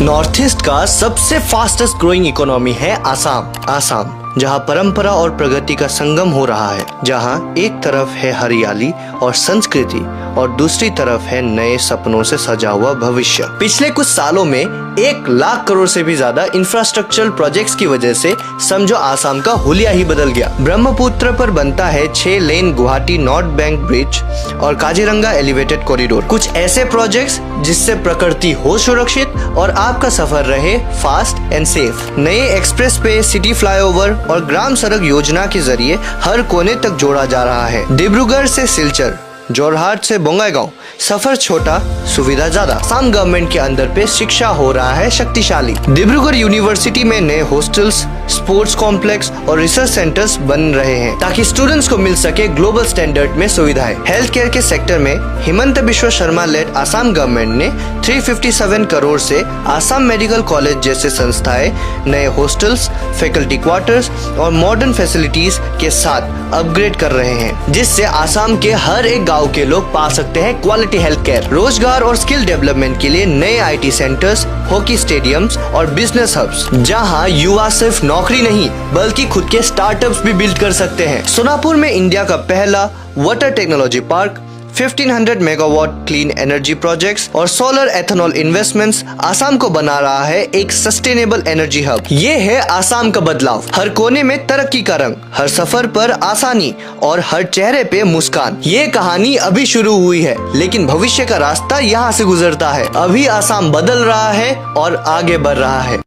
North east का सबसे fastest growing economy है आसाम, जहां परंपरा और प्रगति का संगम हो रहा है, जहां एक तरफ है हरियाली और संस्कृति और दूसरी तरफ है नए सपनों से सजा हुआ भविष्य। पिछले कुछ सालों में 1 लाख करोड़ से भी ज्यादा इंफ्रास्ट्रक्चरल प्रोजेक्ट्स की वजह से समझो आसाम का हुलिया ही बदल गया। ब्रह्मपुत्र पर बनता है 6 लेन गुवाहाटी नॉर्थ बैंक ब्रिज और काजीरंगा एलिवेटेड कॉरिडोर, कुछ ऐसे प्रोजेक्ट्स जिससे प्रकृति हो सुरक्षित और आपका सफर रहे फास्ट एंड सेफ। नए एक्सप्रेस पे, सिटी फ्लाईओवर और ग्राम सड़क योजना के जरिए हर कोने तक जोड़ा जा रहा है। डिब्रूगढ़ से सिलचर, जोरहाट से बोंगाईगांव, सफर छोटा, सुविधा ज्यादा। आसाम गवर्नमेंट के अंदर पे शिक्षा हो रहा है शक्तिशाली। डिब्रूगढ़ यूनिवर्सिटी में नए हॉस्टल्स, स्पोर्ट्स कॉम्प्लेक्स और रिसर्च सेंटर्स बन रहे हैं ताकि स्टूडेंट्स को मिल सके ग्लोबल स्टैंडर्ड में सुविधाएं। हेल्थ केयर के सेक्टर में हिमंत बिश्व शर्मा लेड आसाम गवर्नमेंट ने 357 करोड़ से आसाम मेडिकल कॉलेज जैसे संस्थाएं नए हॉस्टल्स, फैकल्टी क्वार्टर्स और मॉडर्न फैसिलिटीज के साथ अपग्रेड कर रहे हैं, जिससे आसाम के हर एक गाँव के लोग पा सकते हैं क्वालिटी हेल्थ केयर। रोजगार और स्किल डेवलपमेंट के लिए नए IT सेंटर्स, हॉकी स्टेडियम्स और बिजनेस हब्स, जहां युवा सिर्फ नौकरी नहीं बल्कि खुद के स्टार्टअप्स भी बिल्ड कर सकते हैं। सोनापुर में इंडिया का पहला water technology park, 1500 megawatt clean energy projects और सोलर एथेनॉल इन्वेस्टमेंट्स आसाम को बना रहा है एक सस्टेनेबल एनर्जी हब। ये है आसाम का बदलाव, हर कोने में तरक्की का रंग, हर सफर पर आसानी और हर चेहरे पे मुस्कान। ये कहानी अभी शुरू हुई है, लेकिन भविष्य का रास्ता यहाँ से गुजरता है। अभी आसाम बदल रहा है और आगे बढ़ रहा है।